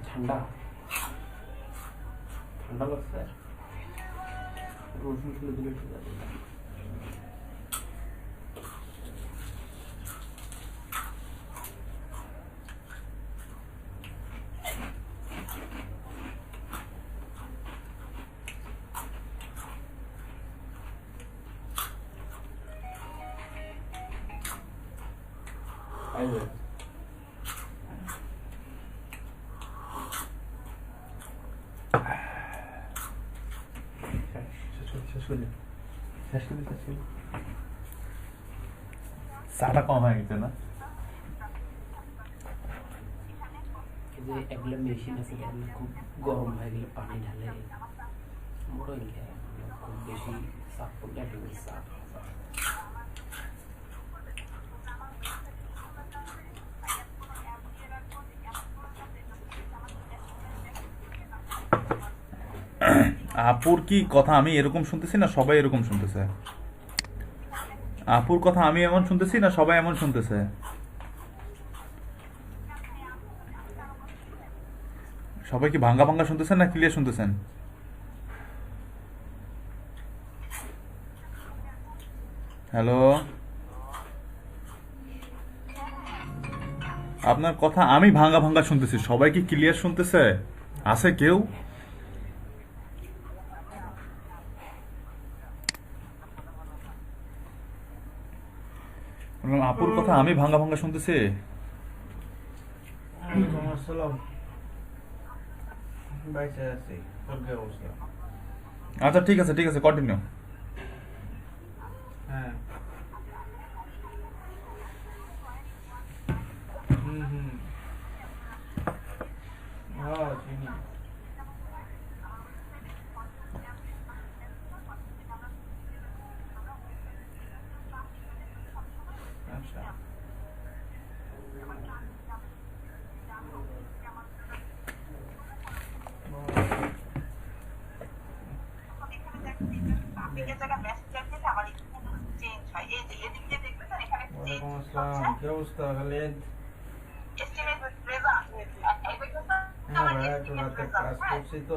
ठंडा ठंडा लगता है रोशनी के लिए दिले ठंडा आइए সাটা কম হয়ে গেছে না যে এগুলো মেশিন আছে এগুলো খুব গরম হয়ে গেলে পানি ঢালে মোড় গেলে খুব বেশি সাফ করলে একেবারে সাফ আপুর কি কথা আমি এরকম শুনতেছি না সবাই এরকম শুনতেছে আপুর কথা আমি এমন শুনতেছি না সবাই এমন শুনতেছে সবাই কি ভাঙ্গা ভাঙ্গা শুনতেছেন না ক্লিয়ার শুনতেছেন হ্যালো আপনার কথা আমি ভাঙ্গা ভাঙ্গা শুনতেছি সবাই কি ক্লিয়ার শুনতেছে আছে কেউ আপুর কথা আমি ভাঙ্গা ভাঙ্গা শুনতেছি আচ্ছা ঠিক আছে কন্টিনিউ হ্যাঁ চিনি আচ্ছা ওয়ালাইকুম আসসালাম কি অবস্থা খালিদ হ্যাঁ ভাই একটু রাতে ক্লাস করছি তো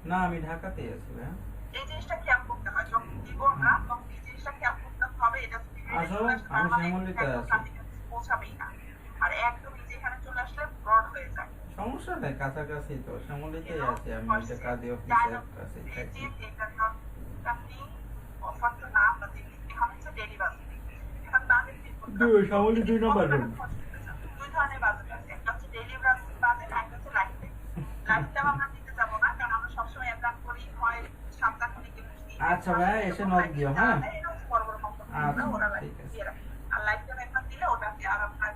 না আমি ঢাকাতেই আছি হ্যাঁ এই জিনিসটা খেয়াল করতে হয় যখন দিব না তখন এই জিনিসটা খেয়াল করতে হবে এটা আসলে আমি শ্যামলীতে আছি পৌঁছাবেই না আর একদম যেখানে চলে আসলে ব্রড হয়ে যায় সমস্যা নেই কাছাকাছি তো শ্যামলীতেই আছি আমি এটা কাজী অফিসের কাছে থাকি আপনি অফারটা না আপনাদের এখন হচ্ছে ডেলিভারি এখন তাদের শ্যামলী 2 নম্বর রুম দুই ধরনের বাজেট আছে একটা হচ্ছে ডেলিভারি বাজেট আর একটা হচ্ছে লাইফটাইম লাইফটাইম আমরা দিতে যাব না কারণ আমরা সবসময় অ্যাপ্লাই করি হয় 7 লাখ থেকে আচ্ছা ভাই এসে নক দিও হ্যাঁ আচ্ছা ঠিক আছে আর লাইফটাইম একবার দিলে ওটাকে আর আপনার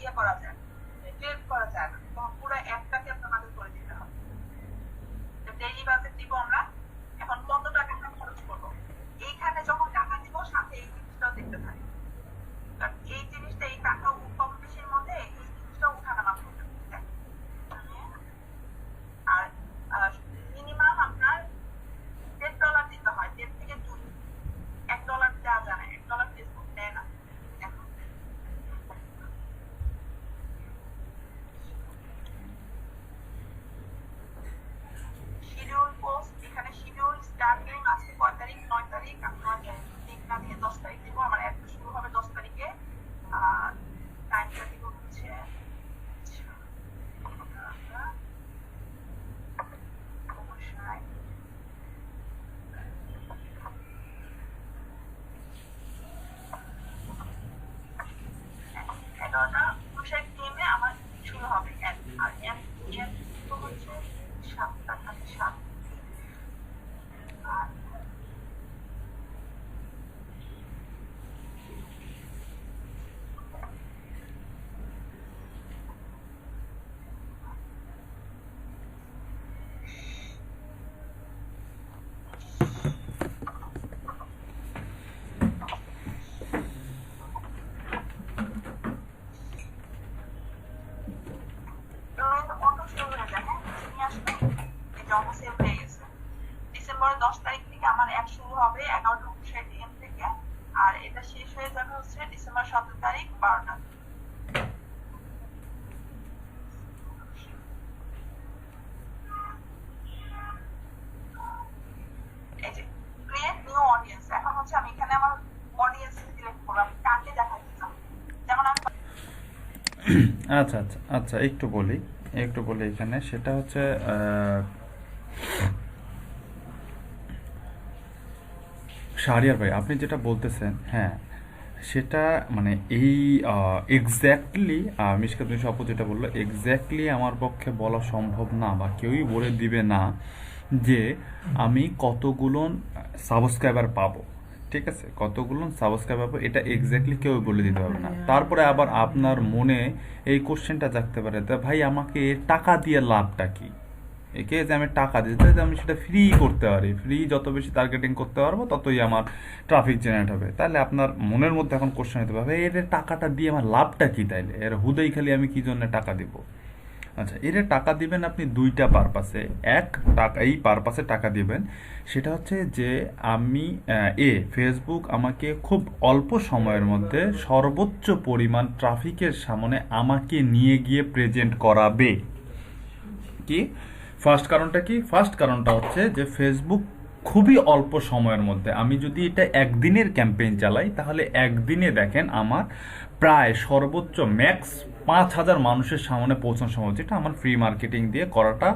ইয়ে করা যায় ট্রেড করা যায় না তখন পুরো অ্যাপটাকে আপনাদের করে দিতে হবে তো ডেইলি বাজেট দিব আমরা এখন কত টাকা আমরা খরচ করবো এইখানে যখন টাকা দিব সাথে এই জিনিসটাও দেখতে থাকি কারণ এই জিনিসটা এই টাকা কম বেশির মধ্যে এই জিনিসটা উঠানামা করতে শেষ হয়ে যাবে হচ্ছে ডিসেম্বর 17 তারিখ 12টা। এই যে ক্রিয়েট নিউ অডিয়েন্স, এখন হচ্ছে আমি এখানে আমার অডিয়েন্স সিলেক্ট করব, আমি কাকে দেখাতে চাই। যেমন আমি আচ্ছা আচ্ছা আচ্ছা, একটু বলি এখানে, সেটা হচ্ছে শাহরিয়ার ভাই আপনি যেটা বলতেছেন, হ্যাঁ সেটা মানে এই এক্স্যাক্টলি মিশকাত মিশু আপু যেটা বললো এক্স্যাক্টলি আমার পক্ষে বলা সম্ভব না, বা কেউই বলে দিবে না যে আমি কতগুলো সাবস্ক্রাইবার পাবো। ঠিক আছে, কতগুলো সাবস্ক্রাইবার পাবো এটা এক্স্যাক্টলি কেউ বলে দিতে পারবে না। তারপরে আবার আপনার মনে এই কোশ্চেনটা জাগতে পারে, তা ভাই আমাকে টাকা দিয়ে লাভটা কি? একে যে আমি টাকা দিই তাহলে আমি সেটা ফ্রি করতে পারি, ফ্রি যত বেশি টার্গেটিং করতে পারবো ততই আমার ট্রাফিক জেনারেট হবে। তাহলে আপনার মনের মধ্যে এখন কোশ্চেন হতে পারবে এর টাকাটা দিয়ে আমার লাভটা কি, তাইলে এর হুদেই খালি আমি কি জন্য টাকা দিব? আচ্ছা, এর টাকা দিবেন আপনি দুইটা পারপাসে। এক, টাকা এই পারপাসে টাকা দিবেন সেটা হচ্ছে যে আমি ফেসবুক আমাকে খুব অল্প সময়ের মধ্যে সর্বোচ্চ পরিমাণ ট্রাফিকের সামনে আমাকে নিয়ে গিয়ে প্রেজেন্ট করাবে। কি ফার্স্ট কারণটা কি? ফার্স্ট কারণটা হচ্ছে যে ফেসবুক খুবই অল্প সময়ের মধ্যে, আমি যদি এটা একদিনের ক্যাম্পেইন চালাই তাহলে একদিনে দেখেন আমার প্রায় সর্বোচ্চ ম্যাক্স 5,000 মানুষের সামনে পৌঁছানো সম্ভব, যেটা আমার ফ্রি মার্কেটিং দিয়ে করাটা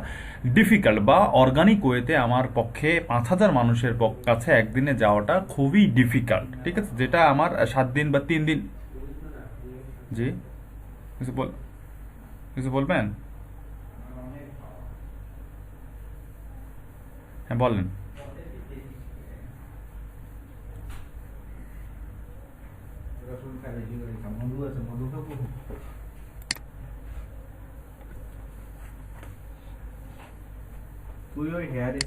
ডিফিকাল্ট, বা অর্গানিক ওয়েতে আমার পক্ষে 5,000 মানুষের কাছে একদিনে যাওয়াটা খুবই ডিফিকাল্ট। ঠিক আছে, যেটা আমার 7 দিন বা 3 দিন। জি কিছু বলবেন? হ্যাঁ বলেন। তুই ওই হেয়ারে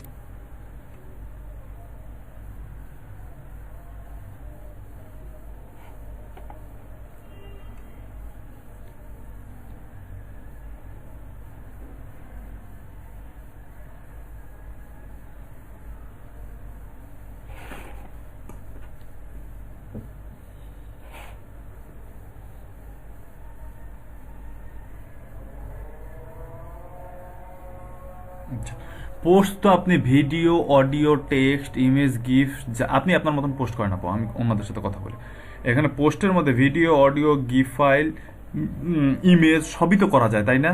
পোস্ট তো আপনি video, audio, text, image, GIF আপনি আপনার মতন পোস্ট করেন। আপু আমি ওনাদের সাথে কথা বলি, এখানে পোস্টের মধ্যে video, audio, GIF file, image সবই তো করা যায়, তাই না?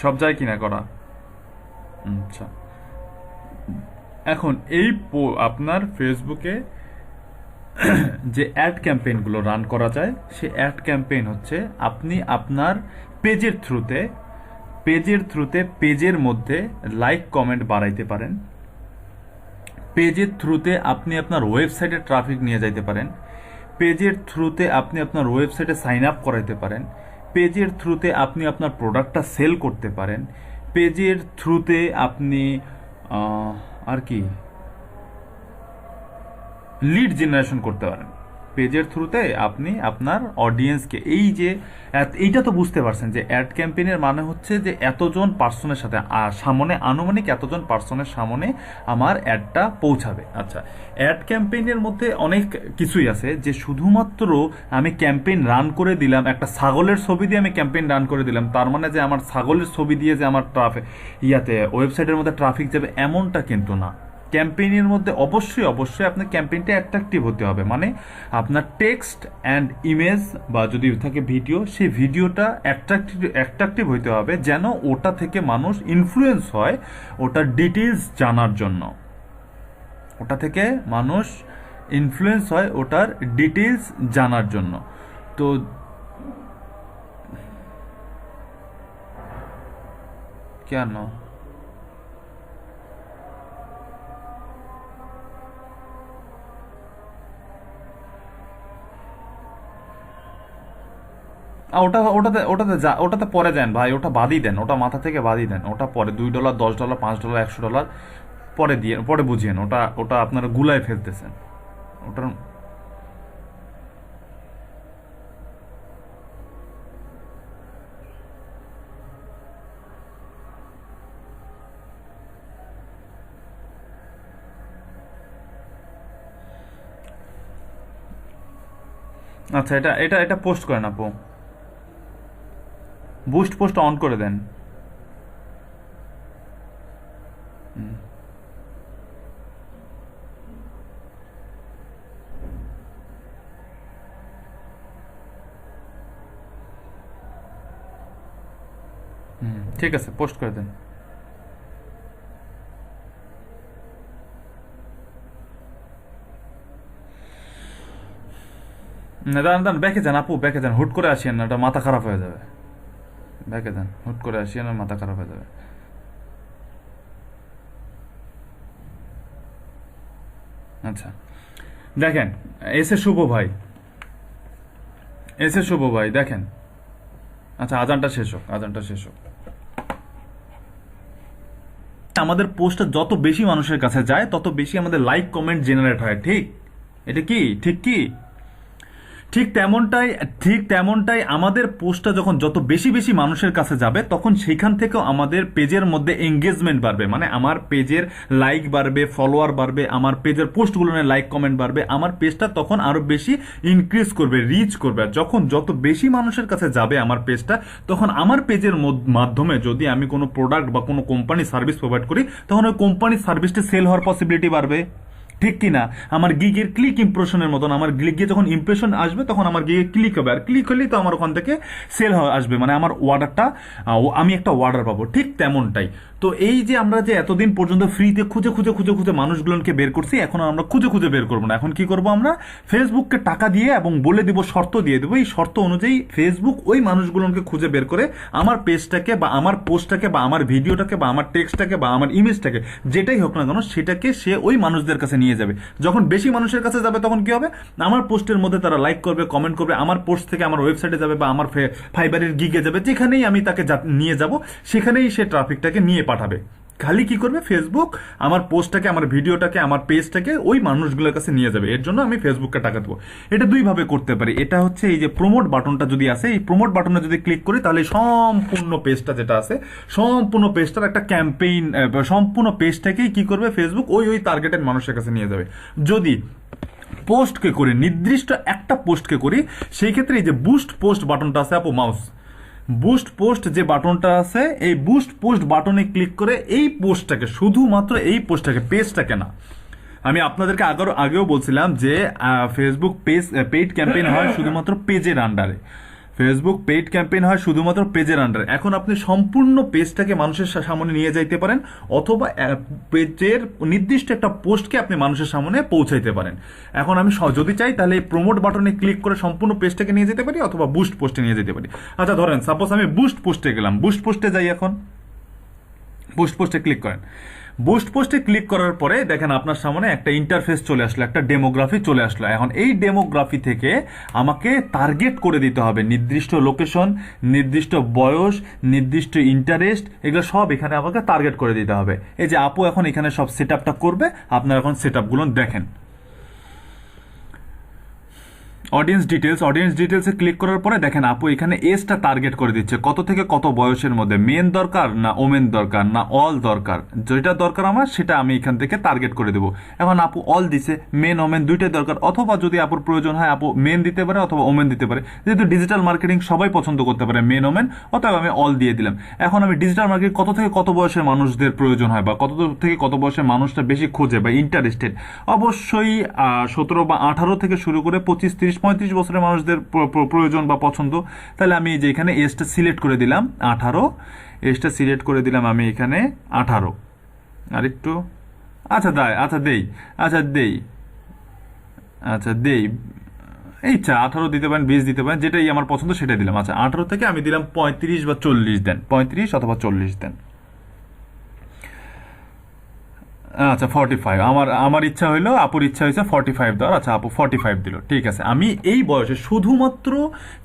সব যায় কিনা করা? আচ্ছা, এখন এই আপনার ফেসবুকে যে অ্যাড ক্যাম্পেইনগুলো রান করা যায়, সে অ্যাড ক্যাম্পেইন হচ্ছে আপনি আপনার পেজের থ্রুতে পেজের মধ্যে লাইক কমেন্ট বাড়াইতে পারেন। পেজের থ্রুতে আপনি আপনার ওয়েবসাইটে ট্রাফিক নিয়ে যাইতে পারেন। পেজের থ্রুতে আপনি আপনার ওয়েবসাইটে সাইন আপ করাইতে পারেন। পেজের থ্রুতে আপনি আপনার প্রোডাক্টটা সেল করতে পারেন। পেজের থ্রুতে আপনি আর কি লিড জেনারেশন করতে পারেন। পেজের থ্রুতে আপনি আপনার অডিয়েন্সকে এইটা তো বুঝতে পারছেন যে অ্যাড ক্যাম্পেইনের মানে হচ্ছে যে এতজন পার্সনের সাথে সামনে আনুমানিক এতজন পার্সনের সামনে আমার অ্যাডটা পৌঁছাবে। আচ্ছা, অ্যাড ক্যাম্পেইনের মধ্যে অনেক কিছুই আছে যে শুধুমাত্র আমি ক্যাম্পেইন রান করে দিলাম, একটা ছাগলের ছবি দিয়ে আমি ক্যাম্পেইন রান করে দিলাম, তার মানে যে আমার ছাগলের ছবি দিয়ে যে আমার ওয়েবসাইটের মধ্যে ট্রাফিক যাবে এমনটা কিন্তু না। ক্যাম্পেইনের মধ্যে অবশ্যই আপনার ক্যাম্পেইনটা অ্যাট্রাকটিভ হতে হবে, মানে আপনার টেক্সট অ্যান্ড ইমেজ বা যদি থাকে ভিডিও, সেই ভিডিওটা অ্যাট্রাকটিভ হতে হবে যেন ওটা থেকে মানুষ ইনফ্লুয়েন্স হয় ওটার ডিটেলস জানার জন্য। তো কেন ওটাতে পরে দেন ভাই, ওটা বাদই দেন, ওটা মাথা থেকে বাদই দেন, ওটা পরে $2, $10, $5, $100 পরে বুঝিয়েন, ওটা আপনারা গুলায় ফেলতেছেন ওটার। আচ্ছা, এটা এটা এটা পোস্ট করেন আপু, বুস্ট পোস্ট অন করে দেন। হুম। ঠিক আছে, পোস্ট করে দেন। না, দাঁড়ান দাঁড়ান, ব্যাকে যান আপু, ব্যাকে যান, হুট করে আসিয়েন না, এটা মাথা খারাপ হয়ে যাবে। ব্যাকে যান, হুট করে আসিয়েন না, মাথা খারাপ হয়ে যাবে। আচ্ছা, দেখেন, এসে শুভ ভাই, এসে শুভ ভাই দেখেন। আচ্ছা, আজানটা শেষ হোক, আজানটা শেষ হোক। আমাদের পোস্টটা যত বেশি মানুষের কাছে যায় তত বেশি আমাদের লাইক কমেন্ট জেনারেট হয়, ঠিক? এটা কি ঠিক? কি ঠিক তেমনটাই আমাদের পোস্টটা যখন যত বেশি বেশি মানুষের কাছে যাবে তখন সেইখান থেকেও আমাদের পেজের মধ্যে এঙ্গেজমেন্ট বাড়বে, মানে আমার পেজের লাইক বাড়বে, ফলোয়ার বাড়বে, আমার পেজের পোস্টগুলো লাইক কমেন্ট বাড়বে, আমার পেজটা তখন আরো বেশি ইনক্রিজ করবে, রিচ করবে। আর যখন যত বেশি মানুষের কাছে যাবে আমার পেজটা, তখন আমার পেজের মাধ্যমে যদি আমি কোনো প্রোডাক্ট বা কোনো কোম্পানি সার্ভিস প্রোভাইড করি, তখন ওই কোম্পানির সার্ভিসটা সেল হওয়ার পসিবিলিটি বাড়বে, ঠিক কিনা? আমার গিগের ক্লিক ইমপ্রেশনের মতন, আমার গিগে যখন ইমপ্রেশন আসবে তখন আমার গিগে ক্লিক হবে, আর ক্লিক হলেই তো আমার ওখান থেকে সেল আসবে, মানে আমার অর্ডারটা, আমি একটা অর্ডার পাবো। ঠিক তেমনটাই তো এই যে আমরা যে এতদিন পর্যন্ত ফ্রিতে খুঁজে খুঁজে খুঁজে খুঁজে মানুষগুলোকে বের করছি, এখন আমরা খুঁজে খুঁজে বের করবো না। এখন কি করবো আমরা? ফেসবুককে টাকা দিয়ে এবং বলে দিব, শর্ত দিয়ে দেবো, এই শর্ত অনুযায়ী ফেসবুক ওই মানুষগুলোকে খুঁজে বের করে আমার পেজটাকে বা আমার পোস্টটাকে বা আমার ভিডিওটাকে বা আমার টেক্সটটাকে বা আমার ইমেজটাকে, যেটাই হোক না কেন, সেটাকে সে ওই মানুষদের কাছে নিয়ে যাবে। যখন বেশি মানুষের কাছে যাবে তখন কি হবে? আমার পোস্টের মধ্যে তারা লাইক করবে, কমেন্ট করবে, আমার পোস্ট থেকে আমার ওয়েবসাইটে যাবে বা আমার ফাইবারের গিগে যাবে, যেখানেই আমি তাকে নিয়ে যাব সেখানেই সে ট্রাফিকটাকে নিয়ে পাঠাবে। খালি কি করবে? ফেসবুক আমার পোস্টটাকে, আমার ভিডিওটাকে, আমার পেজটাকে ওই মানুষগুলোর কাছে নিয়ে যাবে। এর জন্য আমি ফেসবুককে টাকা দেবো। এটা দুই ভাবে করতে পারি। এটা হচ্ছে এই যে প্রমোট বাটনটা যদি আছে, এই প্রমোট বাটনে যদি ক্লিক করি তাহলে সম্পূর্ণ পেজটা যেটা আছে, সম্পূর্ণ পেজটার একটা ক্যাম্পেইন, সম্পূর্ণ পেজটাকেই কি করবে? ফেসবুক ওই টার্গেটেড মানুষের কাছে নিয়ে যাবে। যদি পোস্টকে করি, নির্দিষ্ট একটা পোস্টকে করি, সেই ক্ষেত্রে এই যে বুস্ট পোস্ট বাটনটা আছে আপু, মাউস বুস্ট পোস্ট যে বাটনটা আছে, এই বুস্ট পোস্ট বাটনে ক্লিক করে এই পোস্টটাকে, শুধুমাত্র এই পোস্টটাকে, পেজটাকে না, আমি আপনাদেরকে আগেও বলছিলাম যে ফেসবুক পেইড ক্যাম্পেইন হয় শুধুমাত্র পেজের আন্ডারে, ফেসবুক পেইড ক্যাম্পেইন হয় শুধুমাত্র পেজের আন্ডারে। এখন আপনি সম্পূর্ণ পেজটাকে মানুষের সামনে নিয়ে যাইতে পারেন, অথবা পেজের নির্দিষ্ট একটা পোস্টকে আপনি মানুষের সামনে পৌঁছাইতে পারেন। এখন আমি যদি চাই তাহলে এই প্রমোট বাটনে ক্লিক করে সম্পূর্ণ পেজটাকে নিয়ে যেতে পারি, অথবা বুস্ট পোস্টে নিয়ে যেতে পারি। আচ্ছা, ধরেন সাপোজ আমি বুস্ট পোস্টে গেলাম, বুস্ট পোস্টে যাই, এখন বুস্ট পোস্টে ক্লিক করেন। বুস্ট পোস্টে ক্লিক করার পরে দেখেন আপনার সামনে একটা ইন্টারফেস চলে আসলো, একটা ডেমোগ্রাফি চলে আসলো। এখন এই ডেমোগ্রাফি থেকে আমাকে টার্গেট করে দিতে হবে নির্দিষ্ট লোকেশন, নির্দিষ্ট বয়স, নির্দিষ্ট ইন্টারেস্ট, এগুলো সব এখানে আমাকে টার্গেট করে দিতে হবে। এই যে আপু এখন এখানে সব সেট আপটা করবে, আপনারা এখন সেট আপগুলো দেখেন। অডিয়েন্স ডিটেলসে ক্লিক করার পরে দেখেন আপু এখানে এজটা টার্গেট করে দিচ্ছে, কত থেকে কত বয়সের মধ্যে, মেন দরকার না ওমেন দরকার না অল দরকার, যেটা দরকার আমার সেটা আমি এখান থেকে টার্গেট করে দেবো। এখন আপু অল দিছে, মেন ওমেন দুইটাই দরকার, অথবা যদি আপুর প্রয়োজন হয় আপু মেন দিতে পারে অথবা ওমেন দিতে পারে। যেহেতু ডিজিটাল মার্কেটিং সবাই পছন্দ করতে পারে মেন ওমেন, অথবা আমি অল দিয়ে দিলাম। এখন আমি ডিজিটাল মার্কেটিং কত থেকে কত বয়সের মানুষদের প্রয়োজন হয় বা কত থেকে কত বয়সের মানুষটা বেশি খোঁজে বা ইন্টারেস্টেড, অবশ্যই 17 বা 18 থেকে শুরু করে 25, 30, 35 বছরের মানুষদের প্রয়োজন বা পছন্দ। তাহলে আমি যে এখানে এজটা সিলেক্ট করে দিলাম 18, এজটা সিলেক্ট করে দিলাম আমি এখানে 18। আরেকটু আচ্ছা দেই এইটা 18 দিতে পারেন, 20 দিতে পারেন, যেটাই আমার পছন্দ সেটাই দিলাম। আচ্ছা, 18 থেকে আমি দিলাম 35 বা 40 দেন, 35 অথবা 40 দেন। আচ্ছা 45, আমার ইচ্ছা হইলো, আপুর ইচ্ছা হয়েছে 45 দেওয়ার। আচ্ছা, আপু 45 দিল, ঠিক আছে। আমি এই বয়সে শুধুমাত্র,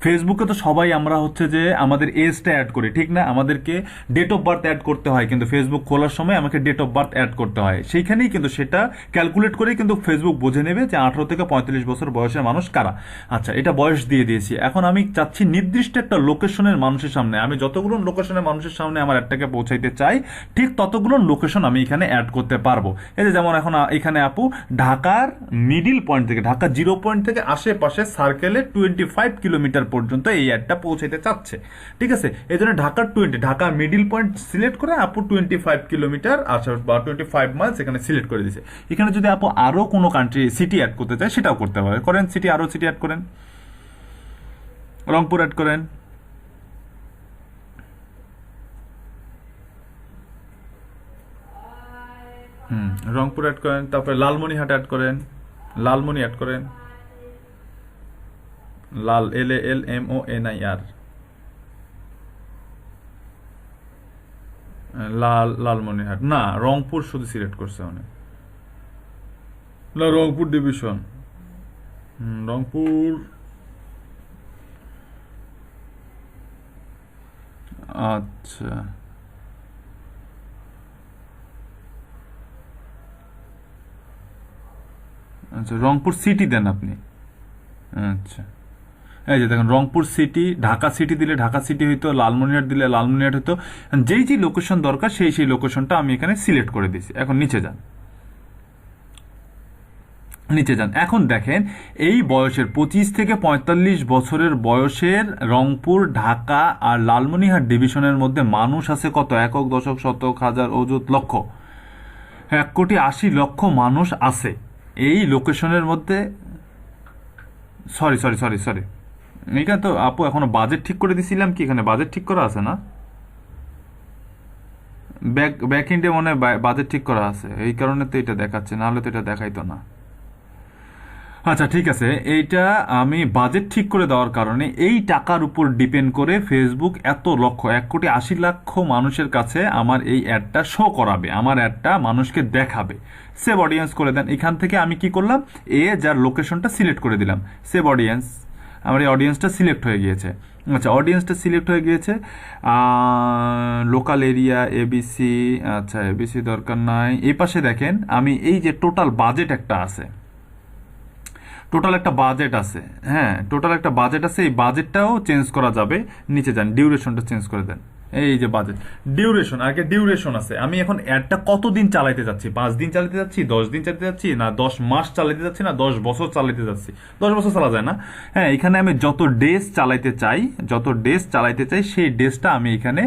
ফেসবুকে তো সবাই আমরা হচ্ছে যে আমাদের এজটা অ্যাড করি, ঠিক না? আমাদেরকে ডেট অফ বার্থ অ্যাড করতে হয়, কিন্তু ফেসবুক খোলার সময় আমাকে ডেট অফ বার্থ অ্যাড করতে হয়। সেইখানেই কিন্তু সেটা ক্যালকুলেট করেই কিন্তু ফেসবুক বুঝে নেবে যে 18 থেকে 45 বছর বয়সের মানুষ কারা। আচ্ছা, এটা বয়স দিয়ে দিয়েছি। এখন আমি চাচ্ছি নির্দিষ্ট একটা লোকেশনের মানুষের সামনে, আমি যতগুলো লোকেশনের মানুষের সামনে আমার অ্যাডটাকে পৌঁছাইতে চাই, ঠিক ততগুলো লোকেশন আমি এখানে অ্যাড করতে পারবো। পারবো। এই যে যেমন এখন এখানে আপু ঢাকার মিডিল পয়েন্ট থেকে, ঢাকা 0 পয়েন্ট থেকে আশেপাশে সার্কেলে 25 কিলোমিটার পর্যন্ত এই অ্যাডটা পৌঁছাইতে চাচ্ছে। ঠিক আছে, এই জন্য ঢাকার মিডিল পয়েন্ট সিলেক্ট করে আপু 25 কিলোমিটার বা 25 মাইলস এখানে সিলেক্ট করে দিয়েছে। এখানে যদি আপু আরো কোনো কান্ট্রি সিটি অ্যাড করতে চায় সেটাও করতে পারে, করেন সিটি, আরো সিটি অ্যাড করেন, রংপুর অ্যাড করেন, রংপুর অ্যাড করেন, তারপরে লালমনিরহাট অ্যাড করেন, লালমনি অ্যাড করেন, LALMONIR, লালমনিরহাট না, রংপুর শুধু সিলেক্ট করছে অনেক, না রংপুর ডিভিশন, রংপুর, আচ্ছা আচ্ছা, রংপুর সিটি দেন আপনি। আচ্ছা, এই যে দেখেন রংপুর সিটি, ঢাকা সিটি দিলে ঢাকা সিটি হইতো, লালমনিরহাট দিলে লালমনিরহাট হইতো। যেই যে লোকেশন দরকার সেই লোকেশনটা আমি এখানে সিলেক্ট করে দিয়েছি। এখন নিচে যান, এখন দেখেন এই বয়সের 25 থেকে 45 বছরের বয়সের রংপুর, ঢাকা আর লালমনিরহাট ডিভিশনের মধ্যে মানুষ আছে কত? একক, দশক, শতক, হাজার, অযুত, লক্ষ, 1,80,00,000 মানুষ আছে এই লোকেশনের মধ্যে। সরি, এখানে তো আপু এখনো বাজেট ঠিক করে দিছিলাম কি? এখানে বাজেট ঠিক করা আছে না? ব্যাক এন্ডে মনে হয় বাজেট ঠিক করা আছে, এই কারণে তো এটা দেখাচ্ছে, নাহলে তো এটা দেখাইতো না। আচ্ছা ঠিক আছে, এইটা আমি বাজেট ঠিক করে দেওয়ার কারণে এই টাকার উপর ডিপেন্ড করে ফেসবুক এত লক্ষ, 1,80,00,000 মানুষের কাছে আমার এই অ্যাডটা শো করাবে, আমার অ্যাডটা মানুষকে দেখাবে। সেভ অডিয়েন্স করে দেন। এখান থেকে আমি কি করলাম, যার লোকেশনটা সিলেক্ট করে দিলাম, সেভ অডিয়েন্স, আমার এই অডিয়েন্সটা সিলেক্ট হয়ে গিয়েছে। আচ্ছা, অডিয়েন্সটা সিলেক্ট হয়ে গিয়েছে, লোকাল এরিয়া ABC, আচ্ছা ABC দরকার নাই। এই পাশে দেখেন আমি এই যে টোটাল বাজেট একটা আছে, হ্যাঁ টোটাল একটা বাজেট আছে, এই বাজেটটাও চেঞ্জ করা যাবে। নিচে যান, ডিউরেশনটা চেঞ্জ করে দেন। এই যে বাজেট, ডিউরেশন, আগে ডিউরেশন আছে, আমি এখন অ্যাডটা কতদিন চালাইতে যাচ্ছি, 5 দিন চালাতে যাচ্ছি, 10 দিন চালাতে যাচ্ছি, না 10 মাস চালাতে যাচ্ছি, না 10 বছর চালাতে যাচ্ছি। 10 বছর চালা যায় না, হ্যাঁ এখানে আমি যত ডেজ চালাইতে চাই সেই ডেজটা আমি এখানে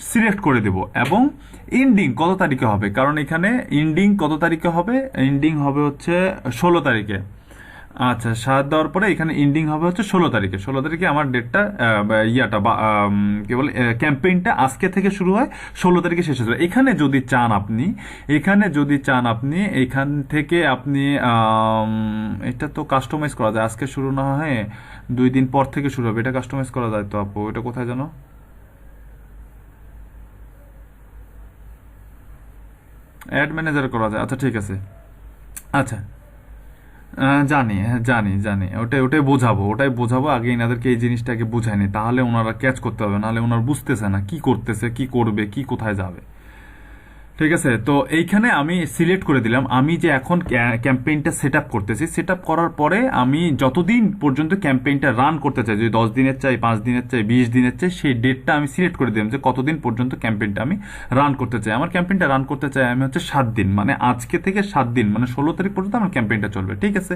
সিলেক্ট করে দেব, এবং এন্ডিং কত তারিখে হবে, কারণ এখানে এন্ডিং কত তারিখে হবে, এন্ডিং হবে হচ্ছে 16 তারিখে। আচ্ছা, 7 দেওয়ার পরে এখানে এন্ডিং হবে হচ্ছে 16 তারিখে। 16 তারিখে আমার ডেটটা কি বলে ক্যাম্পেইনটা আজকে থেকে শুরু হয়, 16 তারিখে শেষ হয়ে যাবে। এখানে যদি চান আপনি এখান থেকে আপনি এটা তো কাস্টমাইজ করা যায়, আজকে শুরু না হয় 2 দিন পর থেকে শুরু হবে, এটা কাস্টমাইজ করা যায় তো আপু, এটা কোথায় জানো, অ্যাড ম্যানেজার করা যায়। আচ্ছা ঠিক আছে, আচ্ছা জানি ওটাই বোঝাবো আগে এনাদেরকে এই জিনিসটাকে বুঝায়নি, তাহলে ওনারা ক্যাচ করতে হবে, নাহলে ওনারা বুঝতেছে না কি করতেছে, কি করবে, কি কোথায় যাবে। ঠিক আছে, তো এইখানে আমি সিলেক্ট করে দিলাম, আমি যে এখন ক্যাম্পেইনটা সেট আপ করতেছি, সেট আপ করার পরে আমি যতদিন পর্যন্ত ক্যাম্পেইনটা রান করতে চাই, যদি 10 দিনের চাই, 5 দিনের চাই, 20 দিনের চাই, সেই ডেটটা আমি সিলেক্ট করে দিলাম যে কতদিন পর্যন্ত ক্যাম্পেইনটা আমি রান করতে চাই। আমার ক্যাম্পেইনটা রান করতে চাই আমি হচ্ছে 7 দিন, মানে আজকে থেকে 7 দিন, মানে 16 তারিখ পর্যন্ত আমার ক্যাম্পেইনটা চলবে। ঠিক আছে,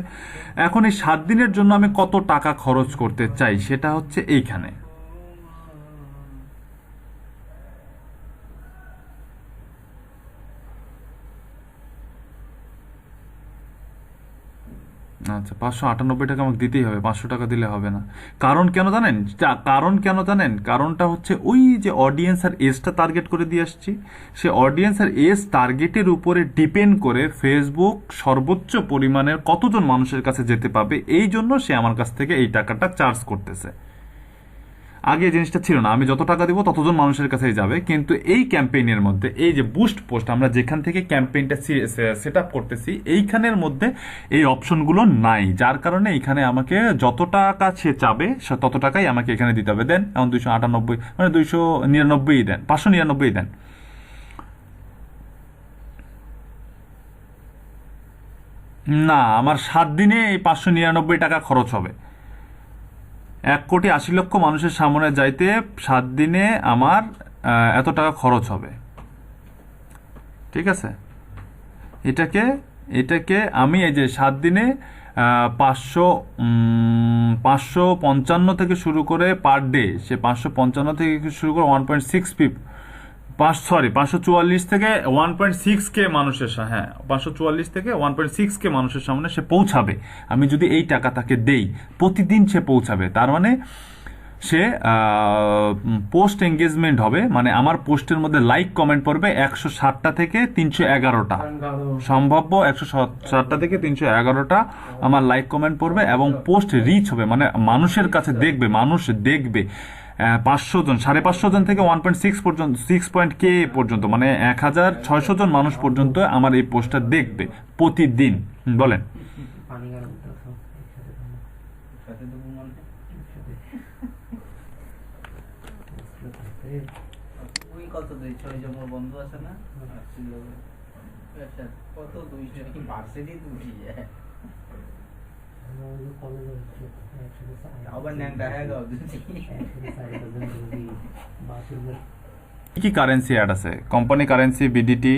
এখন এই 7 দিনের জন্য আমি কত টাকা খরচ করতে চাই সেটা হচ্ছে এইখানে। আচ্ছা, 598 টাকা আমাকে দিতেই হবে, 500 টাকা দিলে হবে না। কারণ কেন জানেন? কারণটা হচ্ছে ওই যে অডিয়েন্স আর এজটা টার্গেট করে দিয়ে আসছি, সে অডিয়েন্স আর এজ টার্গেটের উপরে ডিপেন্ড করে ফেসবুক সর্বোচ্চ পরিমাণের কতজন মানুষের কাছে যেতে পাবে, এই জন্য সে আমার কাছ থেকে এই টাকাটা চার্জ করতেছে। আগে জিনিসটা ছিল না, আমি যত টাকা দিব ততজন মানুষের কাছেই যাবে, কিন্তু এই ক্যাম্পেইনের মধ্যে এই যে বুস্ট পোস্ট, আমরা যেখান থেকে ক্যাম্পেইনটা সেট আপ করতেছি, এইখানের মধ্যে এই অপশনগুলো নাই, যার কারণে এখানে আমাকে যত টাকা সে চাবে তত টাকাই আমাকে এখানে দিতে হবে। দেন এখন 298, মানে 299 দেন, 599 দেন। না, আমার 7 দিনে এই 599 টাকা খরচ হবে। 1,80,00,000 মানুষের সামনে যাইতে 7 দিনে আমার এত টাকা খরচ হবে। ঠিক আছে, এটাকে এটাকে আমি এই যে 7 দিনে 555 থেকে শুরু করে পার ডে, সে 555 থেকে শুরু করে 544 থেকে 1.6 কে মানুষের হ্যাঁ 544 থেকে 1.6 কে মানুষের সামনে সে পৌঁছাবে। আমি যদি এই টাকা তাকে দেই, প্রতিদিন সে পৌঁছাবে। তার মানে সে পোস্ট এঙ্গেজমেন্ট হবে, মানে আমার পোস্টের মধ্যে লাইক কমেন্ট পড়বে 160টা থেকে 311টা, সম্ভাব্য 160টা থেকে 311টা আমার লাইক কমেন্ট পড়বে, এবং পোস্ট রিচ হবে, মানে মানুষের কাছে দেখবে, মানুষ দেখবে 500 জন, 550 জন থেকে 1.6 পর্যন্ত, 6 কে পর্যন্ত, মানে 1600 জন মানুষ পর্যন্ত আমার এই পোস্টটা দেখবে প্রতিদিন। বলেন। পানি গরম করতেছো সাথে দেবো মানে ওই কত 2-6 জন বন্ধু আছে না, আসছিল আচ্ছা কত 200 কি ভার্সিটি দুটি আবার ন্যাংটা হয়ে গেল কি কারেন্সি অ্যাড আছে? কোম্পানি কারেন্সি, বিডিটি,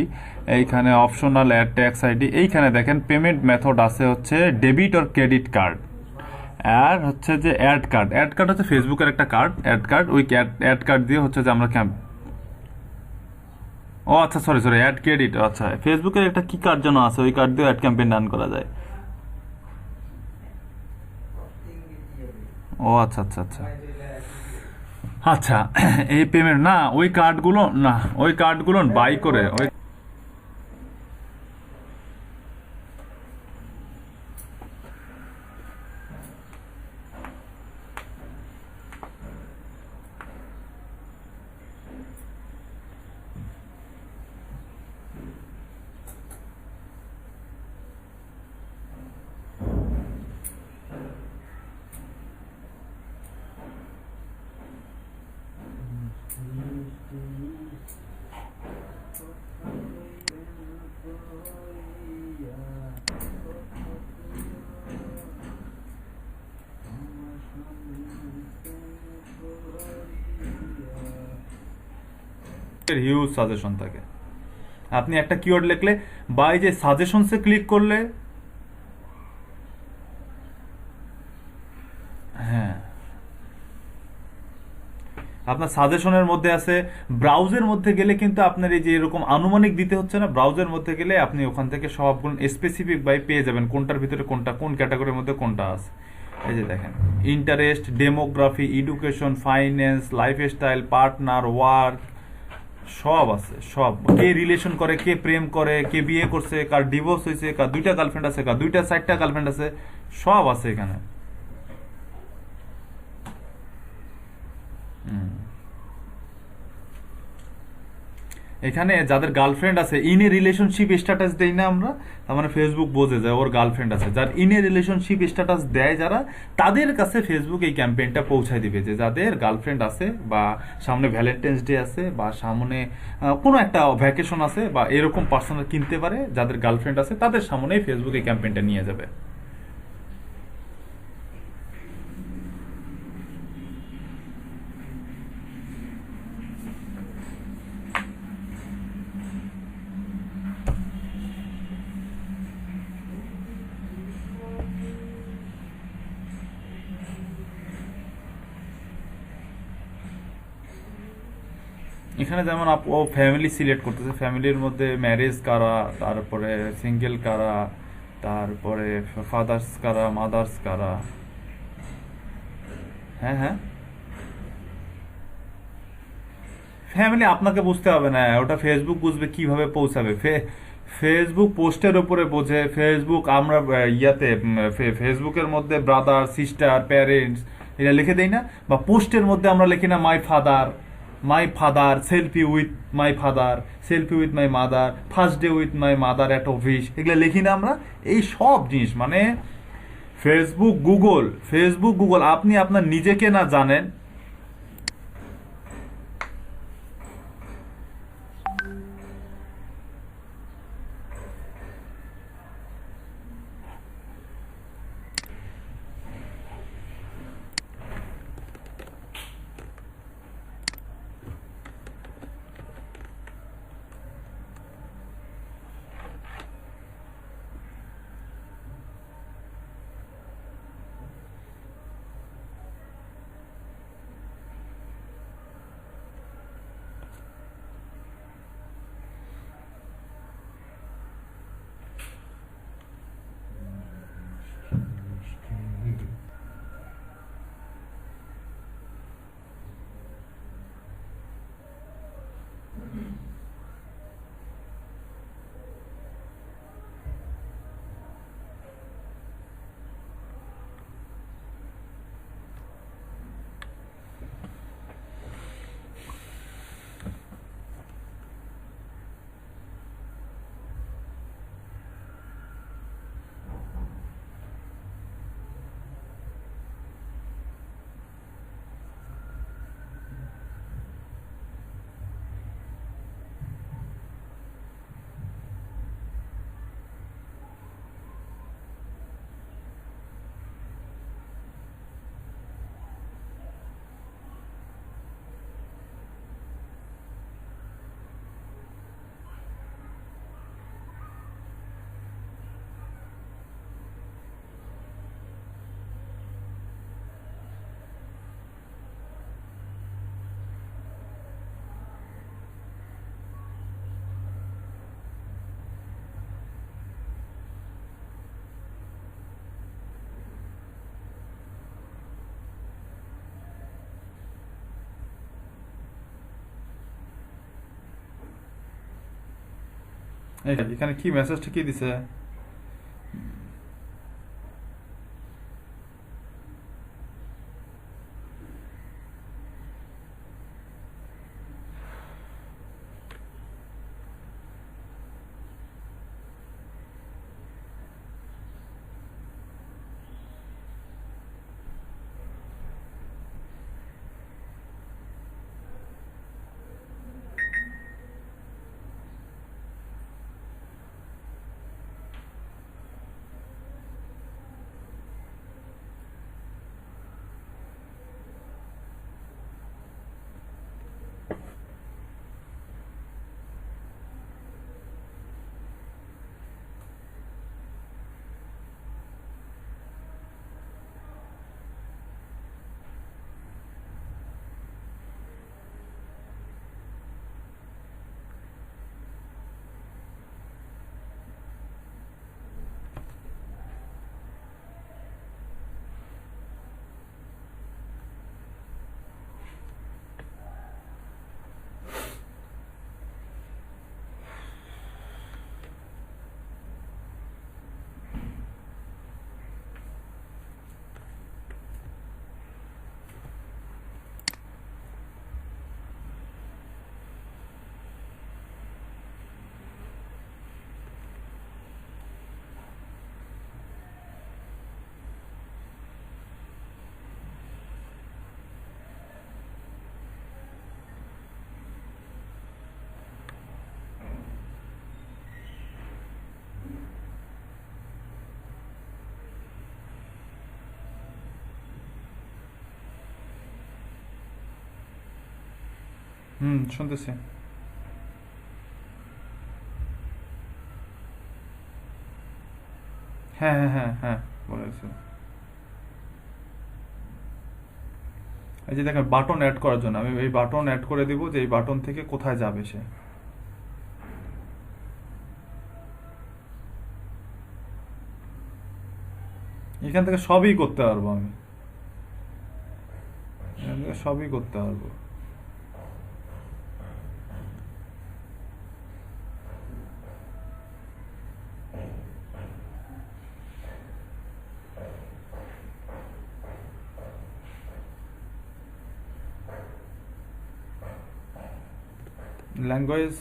এইখানে অপশনাল অ্যাড, ট্যাক্স আইডি। এইখানে দেখেন পেমেন্ট মেথড আছে হচ্ছে ডেবিট অর ক্রেডিট কার্ড, আর হচ্ছে যে অ্যাড কার্ড। অ্যাড কার্ড হচ্ছে ফেসবুকের একটা কার্ড, অ্যাড কার্ড। ওই অ্যাড কার্ড দিয়ে হচ্ছে যে আমরা ও আচ্ছা সরি অ্যাড ক্রেডিট। আচ্ছা ফেসবুকের একটা কি কার্ড যেন আছে, ওই কার্ড দিয়ে অ্যাড ক্যাম্পেইন রান করা যায়। ও আচ্ছা আচ্ছা আচ্ছা আচ্ছা এই পেমেন্ট না, ওই কার্ডগুলো না, ওই কার্ডগুলো বাই করে ওই হিউজ সাজেশন থাকে। আপনি একটা কিওয়ার্ড লিখলে বা এই যে সাজেশনসে ক্লিক করলে, হ্যাঁ আপনার সাজেশনের মধ্যে আছে। ব্রাউজের মধ্যে গেলে কিন্তু আপনার এই যে এরকম আনুমানিক দিতে হচ্ছে না, ব্রাউজের মধ্যে গেলে আপনি ওখান থেকে সবগুলো স্পেসিফিক বাই পেয়ে যাবেন, কোনটার ভিতরে কোনটা, কোন ক্যাটাগরির মধ্যে কোনটা আছে। এই যে দেখেন interest, demography, education, finance, lifestyle, partner, work, সব আছে। সব কে রিলেশন করে, কে প্রেম করে, কে বিয়ে করছে, কার ডিভোর্স হয়েছে, কার 2টা গার্লফ্রেন্ড আছে, কার 2টা 4টা গার্লফ্রেন্ড আছে, সব আছে এখানে। এখানে যাদের গার্লফ্রেন্ড আছে, ইন এ রিলেশনশিপ স্ট্যাটাস দেই না আমরা, তার মানে ফেসবুক বোঝে যায় ওর গার্লফ্রেন্ড আছে। যার ইন এ রিলেশনশিপ স্ট্যাটাস দেয় যারা, তাদের কাছে ফেসবুক এই ক্যাম্পেইনটা পৌঁছায় দিবে যে যাদের গার্লফ্রেন্ড আছে, বা সামনে ভ্যালেন্টাইন্স ডে আছে, বা সামনে কোনো একটা ভ্যাকেশন আছে, বা এরকম পার্সোনাল কিনতে পারে, যাদের গার্লফ্রেন্ড আছে তাদের সামনেই ফেসবুক এই ক্যাম্পেইনটা নিয়ে যাবে। এখানে যেমন ও ফ্যামিলি সিলেক্ট করতেছে, ফ্যামিলির মধ্যে ম্যারেজ কারা, তারপরে সিঙ্গেল কারা, তারপরে ফাদার্স কারা, মাদার্স কারা। হ্যাঁ হ্যাঁ ফ্যামিলি আপনাকে বুঝতে হবে না, ওটা ফেসবুক বুঝবে কিভাবে পৌঁছাবে। ফেসবুক পোস্টের উপরে বোঝে। ফেসবুক আমরা ফেসবুকের মধ্যে ব্রাদার, সিস্টার, প্যারেন্টস এটা লিখে দেই না, বা পোস্টের মধ্যে আমরা লিখি না my father, selfie with my father, selfie with my mother, first day with my mother at office, এগুলো লিখি না আমরা। এই সব জিনিস মানে ফেসবুক গুগল আপনি আপনার নিজেকে না জানেন। এখানে কি মেসেজটা কি দিছে? শুনতেছি। হ্যাঁ হ্যাঁ হ্যাঁ হ্যাঁ বলেছে। এই যে দেখেন বাটন অ্যাড করার জন্য আমি এই বাটন অ্যাড করে দিব যে এই বাটন থেকে কোথায় যাবে সে। এখান থেকে সবই করতে পারবো আমি, এখান থেকে সবই করতে পারবো। ল্যাঙ্গুয়েজ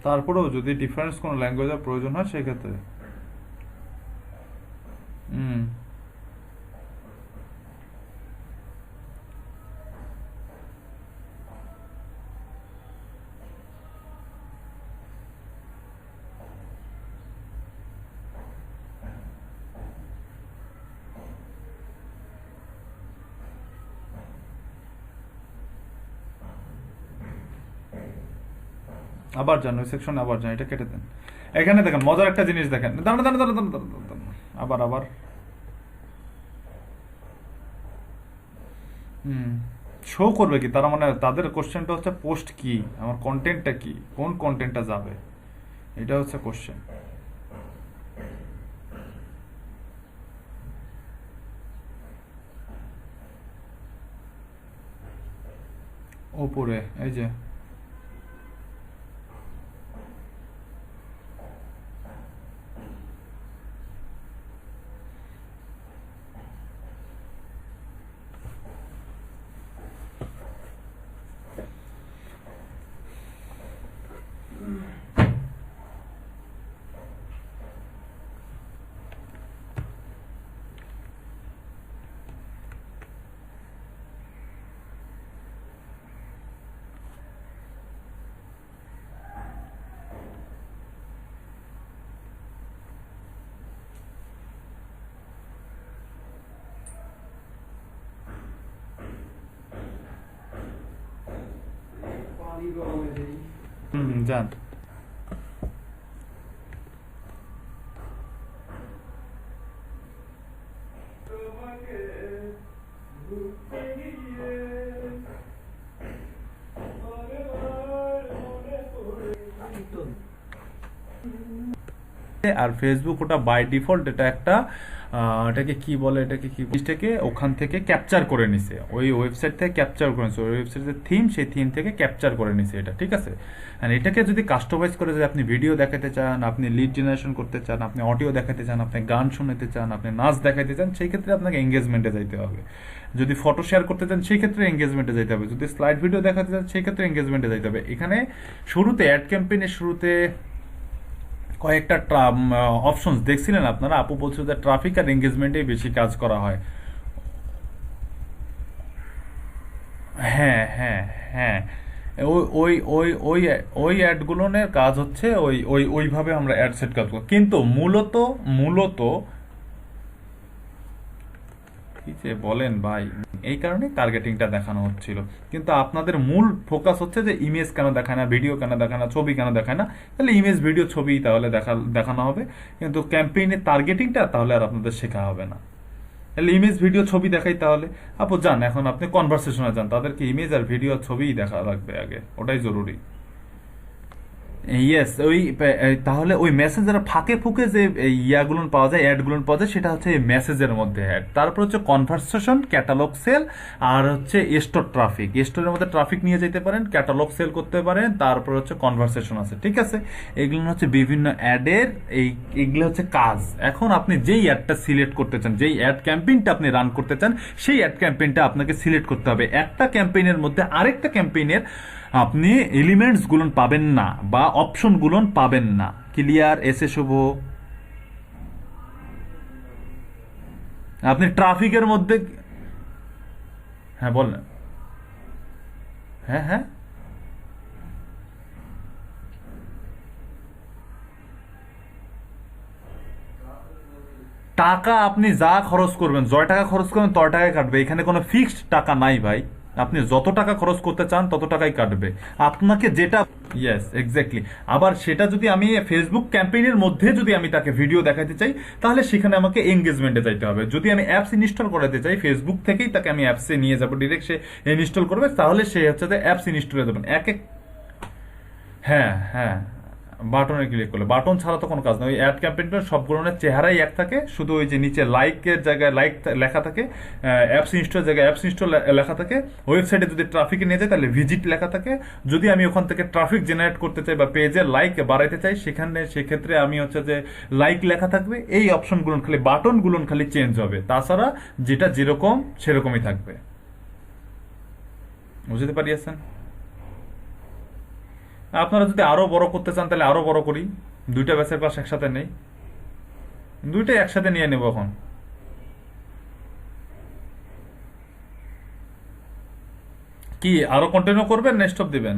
তারপরেও যদি ডিফারেন্স কোনো ল্যাঙ্গুয়েজের প্রয়োজন হয় সেক্ষেত্রে আবার যান ওই সেকশনে, আবার যান, এটা কেটে দেন। এখানে দেখেন মজার একটা জিনিস দেখেন, দাঁড়ান দাঁড়ান দাঁড়ান দাঁড়ান দাঁড়ান, আবার আবার শো করবে কি তারা, মানে তাদের কোশ্চেনটা হচ্ছে পোস্ট কি, আমার কন্টেন্টটা কি, কোন কন্টেন্টটা যাবে, এটা হচ্ছে কোশ্চেন। ওপরে এই যে যান। আর ফেসবুক ওটা বাই ডিফল্ট এটা একটা এটাকে কি বলে, এটাকে কি জিনিসটাকে ওখান থেকে ক্যাপচার করে নিছে, ওই ওয়েবসাইট থেকে ক্যাপচার করে নিছে, ওই ওয়েবসাইটের থিম, সেই থিম থেকে ক্যাপচার করে নিছে এটা, ঠিক আছে। আর এটাকে যদি কাস্টমাইজ করে যদি আপনি ভিডিও দেখাতে চান, আপনি লিড জেনারেশন করতে চান, আপনি অডিও দেখাতে চান, আপনি গান শুনতে চান, আপনি নাচ দেখাতে চান, সেই ক্ষেত্রে আপনাকে এঙ্গেজমেন্টে যাইতে হবে। যদি ফটো শেয়ার করতে চান সেই ক্ষেত্রে এঙ্গেজমেন্টে যেতে হবে, যদি স্লাইড ভিডিও দেখাতে চান সেই ক্ষেত্রে এঙ্গেজমেন্টে যেতে হবে। এখানে শুরুতে অ্যাড ক্যাম্পেইনের শুরুতে কয়েকটা অপশনস দেখছিলেন আপনারা, আপু বলছে যে ট্রাফিক আর এঙ্গেজমেন্টেই বেশি কাজ করা হয়। হ্যাঁ হ্যাঁ হ্যাঁ, ওই ওই ওই ওই ওই অ্যাডগুলোর কাজ হচ্ছে ওইভাবে আমরা অ্যাড সেট কাজ করি, কিন্তু মূলত মূলত কি যে বলেন ভাই, এই কারণে টার্গেটিংটা দেখানো হচ্ছিল। কিন্তু আপনাদের মূল ফোকাস হচ্ছে যে ইমেজ কেন দেখায় না, ভিডিও কেন দেখায় না, ছবি কেন দেখায় না, তাহলে ইমেজ ভিডিও ছবি তাহলে দেখানো হবে, কিন্তু ক্যাম্পেইনের টার্গেটিংটা তাহলে আর আপনাদের শেখা হবে না। তাহলে ইমেজ ভিডিও ছবি দেখাই, তাহলে আপু যান এখন আপনি কনভারসেশনে যান, তাদেরকে ইমেজ আর ভিডিও ছবি দেখা লাগবে আগে, ওটাই জরুরি। ইয়েস, তাহলে ওই মেসেজের ফাঁকে ফুঁকে যে ইয়াগুলো পাওয়া যায়, অ্যাডগুলো পাওয়া যায়, সেটা হচ্ছে এই মেসেজের মধ্যে অ্যাড, তারপর হচ্ছে কনভারসেশন, ক্যাটালগ সেল, আর হচ্ছে স্টোর ট্রাফিক। স্টোরের মধ্যে ট্রাফিক নিয়ে যেতে পারেন, ক্যাটালগ সেল করতে পারেন, তারপর হচ্ছে কনভারসেশন আছে, ঠিক আছে। এগুলো হচ্ছে বিভিন্ন অ্যাডের এগুলো হচ্ছে কাজ। এখন আপনি যেই অ্যাডটা সিলেক্ট করতে চান, যেই অ্যাড ক্যাম্পেইনটা আপনি রান করতে চান, সেই অ্যাড ক্যাম্পেইনটা আপনাকে সিলেক্ট করতে হবে। একটা ক্যাম্পেইনের মধ্যে আরেকটা ক্যাম্পেইনের আপনি এলিমেন্টস গুলো পাবেন না বা অপশন গুলো পাবেন না। ক্লিয়ার? এসে শুভ, আপনি ট্রাফিকের মধ্যে, হ্যাঁ বলেন, হ্যাঁ হ্যাঁ টাকা আপনি যা খরচ করবেন, যয় টাকা খরচ করবেন তত টাকায় কাটবে, এখানে কোনো ফিক্সড টাকা নাই ভাই। আপনি যত টাকা খরচ করতে চান তত টাকাই কাটবে আপনাকে, যেটা ইয়েস এক্স্যাক্টলি। আবার সেটা যদি আমি ফেসবুক ক্যাম্পেইনের মধ্যে যদি আমি তাকে ভিডিও দেখাতে চাই, তাহলে সেখানে আমাকে এঙ্গেজমেন্টে যাইতে হবে। যদি আমি অ্যাপস ইনস্টল করাতে চাই, ফেসবুক থেকেই তাকে আমি অ্যাপসে নিয়ে যাবো, ডিরেক্ট সে ইনস্টল করবে, তাহলে সে হচ্ছে যে অ্যাপস ইনস্টলে দেবেন এক এক। হ্যাঁ হ্যাঁ, বাটনে ক্লিক করলে, বাটন ছাড়া তো কোনো কাজ নেই। ওই অ্যাড ক্যাম্পেইনটার সবগুলোর চেহারাই এক থাকে, শুধু ওই যে নিচে লাইকের জায়গায় লাইক লেখা থাকে, অ্যাপস ইনস্টল জায়গায় অ্যাপস ইনস্টল লেখা থাকে, ওয়েবসাইটে যদি ট্রাফিকে নিয়ে যায় তাহলে ভিজিট লেখা থাকে। যদি আমি ওখান থেকে ট্রাফিক জেনারেট করতে চাই বা পেজে লাইক বাড়াইতে চাই, সেক্ষেত্রে আমি হচ্ছে যে লাইক লেখা থাকবে। এই অপশনগুলো খালি, বাটনগুলো খালি চেঞ্জ হবে, তাছাড়া যেটা যেরকম সেরকমই থাকবে। বুঝতে পারিয়েছেন? আপনারা যদি আরো বড় করতে চান তাহলে আরো বড় করি, দুইটা ব্যাচের ক্লাস একসাথে নেই, দুইটাই একসাথে নিয়ে নেব। এখন কি আরো কন্টিনিউ করবেন, নেক্সট অফ দিবেন?